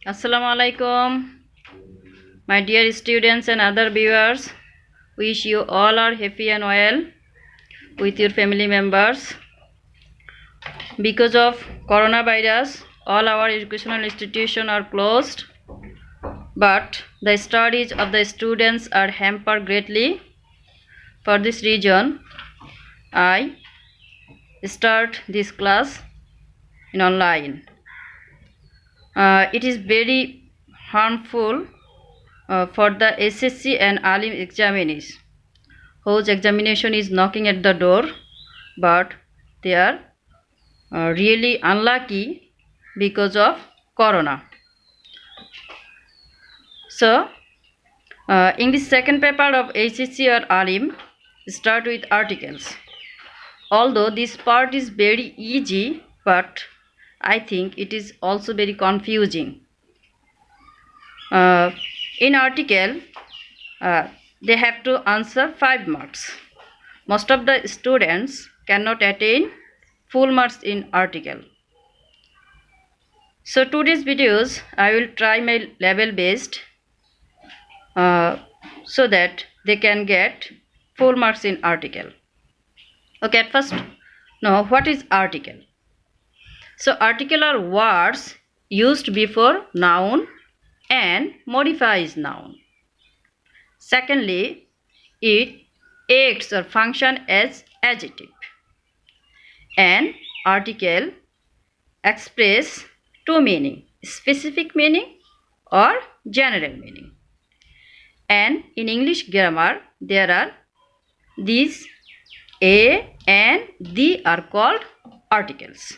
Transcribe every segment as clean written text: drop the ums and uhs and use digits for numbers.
Assalamu alaikum, my dear students and other viewers. Wish you all are happy and well with your family members. Because of coronavirus, all our educational institutions are closed, but the studies of the students are hampered greatly. For this reason, I start this class in online. It is very harmful for the SSC and Alim examinees, whose examination is knocking at the door, but they are really unlucky because of corona. So, in the second paper of HSC or Alim, start with articles. Although this part is very easy, but I think it is also very confusing. In article, they have to answer 5 marks. Most of the students cannot attain full marks in article. So today's videos, I will try my level best so that they can get full marks in article. Okay, at first, now what is article? So article are words used before noun and modifies noun. Secondly, it acts or function as adjective. An article express two meaning, specific meaning or general meaning. And in English grammar, there are these a and the are called articles.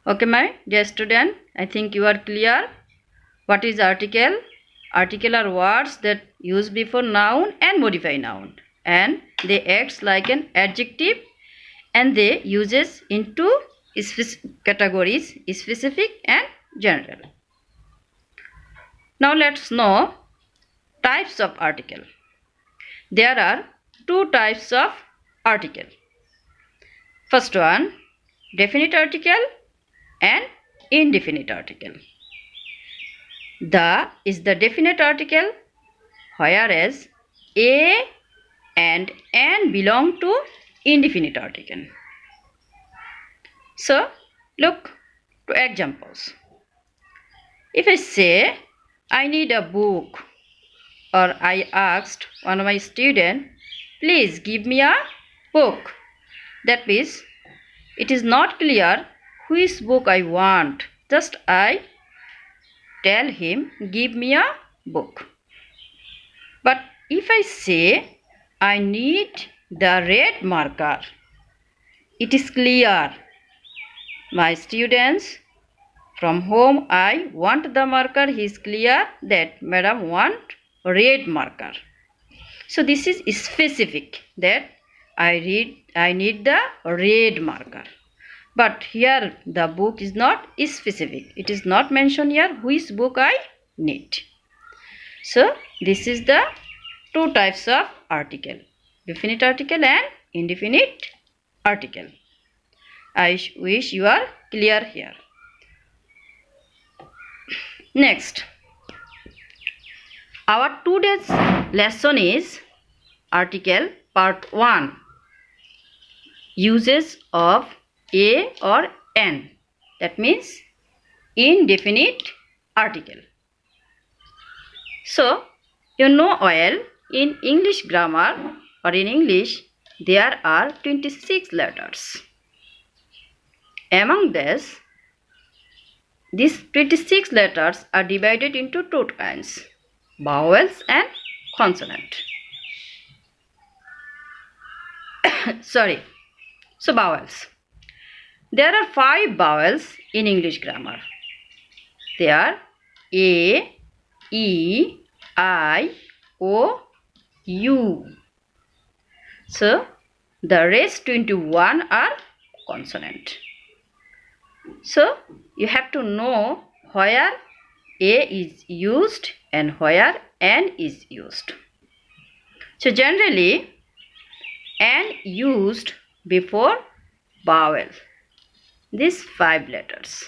Okay, my dear student, I think you are clear. What is article? Article are words that use before noun and modify noun, and they act like an adjective, and they uses into categories, specific and general. Now let's know types of article. There are two types of article. First one, definite article and indefinite article. The is the definite article, whereas a and an belong to indefinite article. So look to examples. If I say I need a book, or I asked one of my students, please give me a book, that means it is not clear which book I want. Just I tell him, give me a book. But if I say I need the red marker, it is clear. My students, from whom I want the marker, he is clear that madam want red marker. So this is specific, that I need the red marker. But here the book is not specific. It is not mentioned here which book I need. So this is the two types of article, definite article and indefinite article. I wish you are clear here. Next, our today's lesson is article part 1, uses of a or an, that means indefinite article. So you know well, in English grammar or in English there are 26 letters. Among these 26 letters are divided into two kinds, vowels and consonant. Sorry. So vowels. There are 5 vowels in English grammar. They are A, E, I, O, U. So the rest 21 are consonant. So you have to know where A is used and where N is used. So generally N used before vowel, these 5 letters.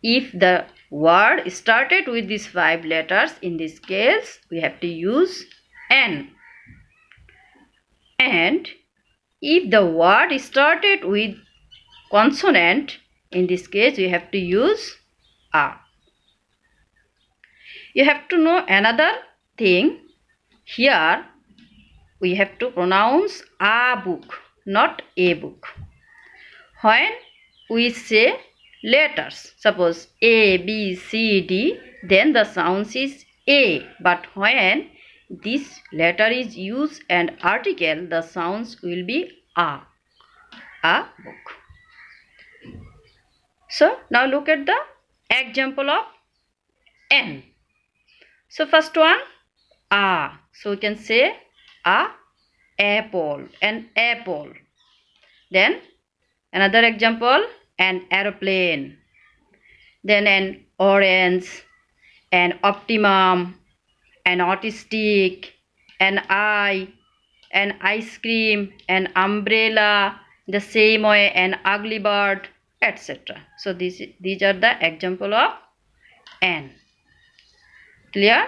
If the word started with these 5 letters, in this case we have to use N. And if the word started with consonant, in this case we have to use A. You have to know another thing. Here we have to pronounce a book, not a book. When we say letters, suppose A, B, C, D, then the sound is A. But when this letter is used and article, the sounds will be A book. So now look at the example of N. So first one, A. So we can say a apple, an apple. Then another example, an aeroplane. Then an orange, an optimum, an autistic, an eye, an ice cream, an umbrella, the same way an ugly bird, etc. So these are the example of N. Clear?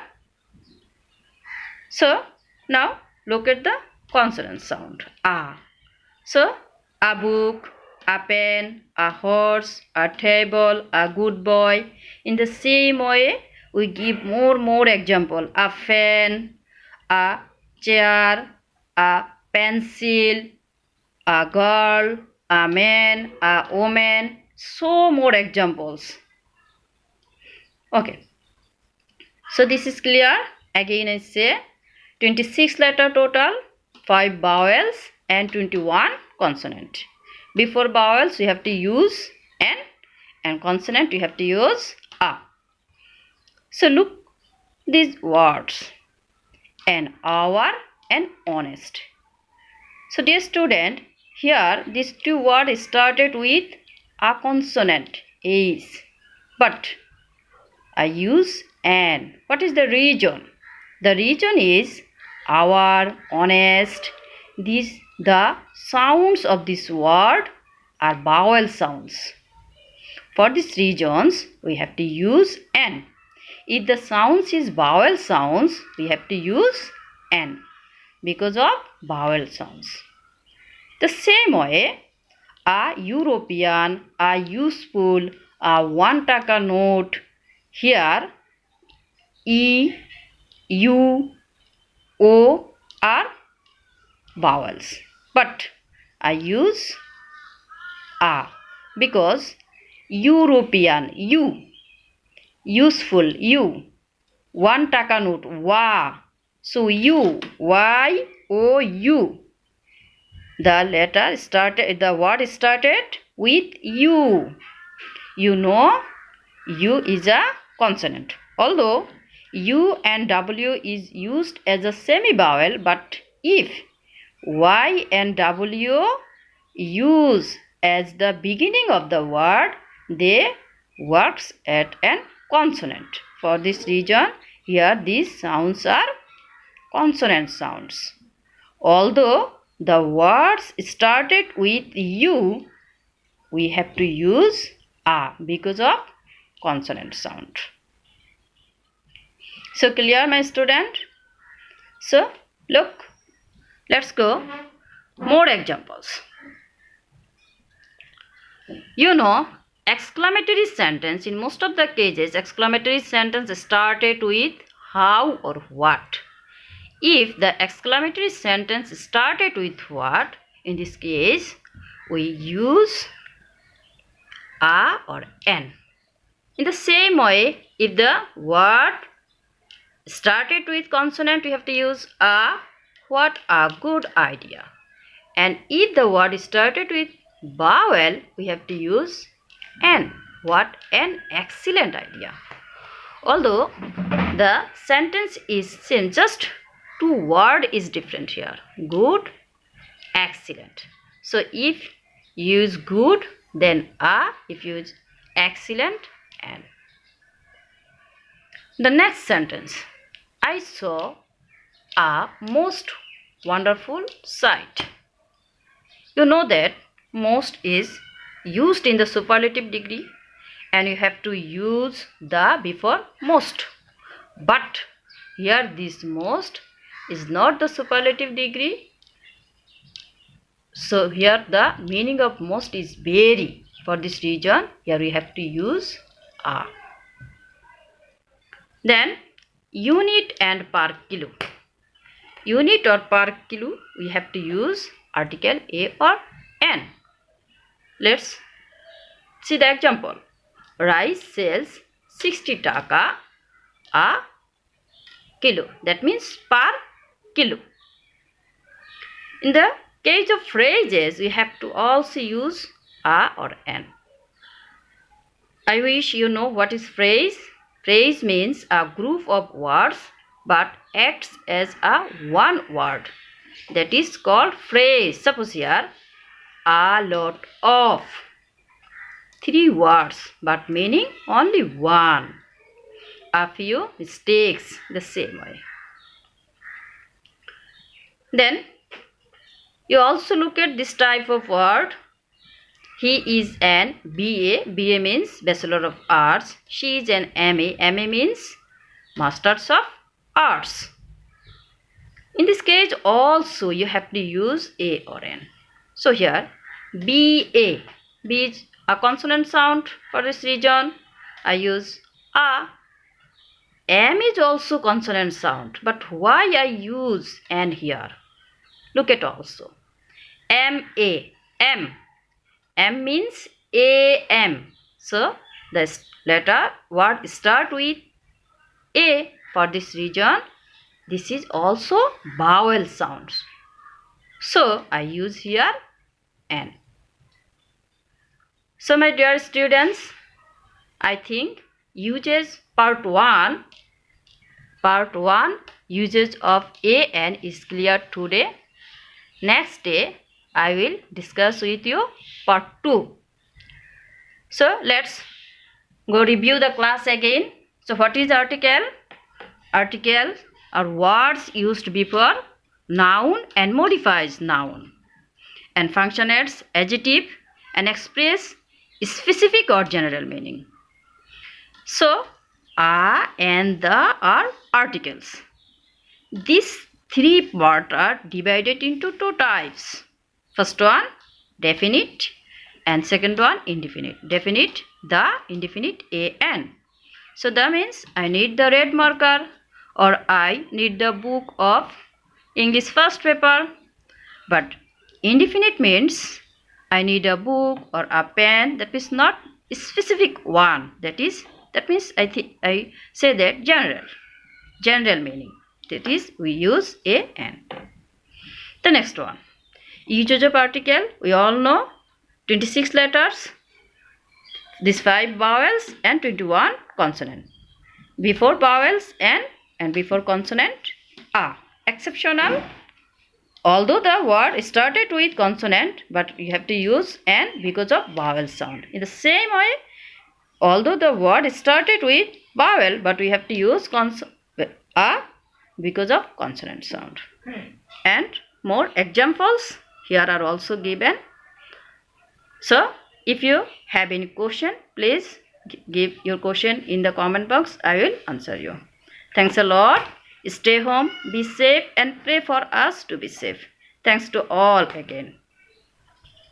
So now look at the consonant sound A. So a book, a pen, a horse, a table, a good boy. In the same way we give more example. A fan, a chair, a pencil, a girl, a man, a woman. So more examples. Okay. So this is clear. Again I say 26 letter total, 5 vowels and 21 consonant. Before vowels we have to use N and consonant we have to use A. So look these words, an hour and honest. So dear student, here these two words started with a consonant H, but I use N. What is the reason? The reason is hour, honest. The sounds of this word are vowel sounds. For these reasons, we have to use N. If the sounds is vowel sounds, we have to use N because of vowel sounds. The same way, a European, a useful, a 1 taka note. Here, E, U, O are vowels, but I use A because European, U, useful, U, 1 taka note, Wa, so U, Y, O, U. The word started with U. You know, U is a consonant. Although U and W is used as a semi-vowel, but if Y and W use as the beginning of the word, they works at an consonant. For this reason, here these sounds are consonant sounds. Although the words started with U, we have to use A because of consonant sound. So clear, my student? So look, let's go more examples. You know, exclamatory sentence, in most of the cases, exclamatory sentence started with how or what. If the exclamatory sentence started with what, in this case, we use A or N. In the same way, if the word started with consonant, we have to use A. What a good idea. And if the word started with vowel, we have to use N. What an excellent idea. Although the sentence is same, just two word is different here. Good, excellent. So if you use good, then A. If you use excellent, N. The next sentence. I saw a most wonderful sight. You know that most is used in the superlative degree, and you have to use the before most. But here this most is not the superlative degree. So here the meaning of most is very. For this reason, here we have to use a. Then unit and per kilo. Unit or per kilo, we have to use article a or n. Let's see the example. Rice sells 60 taka a kilo. That means per kilo. In the case of phrases, we have to also use a or n. I wish you know what is phrase. Phrase means a group of words but acts as a one word. That is called phrase. Suppose here, a lot of. 3 words but meaning only one. A few mistakes the same way. Then you also look at this type of word. He is an BA. BA means Bachelor of Arts. She is an MA. MA means Masters of Arts. In this case also you have to use A or N. So here BA. B is a consonant sound. For this reason I use A. M is also consonant sound. But why I use N here? Look at also. M-A. M. M means AM. So the letter word start with A. For this reason, this is also vowel sounds. So I use here N. So my dear students, I think uses part 1 usage of AN is clear today. Next day I will discuss with you part 2. So let's go review the class again. So what is article? Articles are words used before noun and modifies noun, and function as adjective and express specific or general meaning. So a and the are articles. These 3 parts are divided into 2 types. First one definite and second one indefinite. Definite, the, indefinite, an. So that means I need the red marker or I need the book of English first paper. But indefinite means I need a book or a pen. That is not a specific one. That means I say that general meaning. That is we use an. The next one, usage of article. We all know 26 letters, these 5 vowels and 21 consonant. Before vowels n and before consonant a. Exceptional, although the word started with consonant, but you have to use n because of vowel sound. In the same way, although the word started with vowel, but we have to use a because of consonant sound. And more examples here are also given. So if you have any question, please give your question in the comment box. I will answer you. Thanks a lot. Stay home, be safe and pray for us to be safe. Thanks to all again.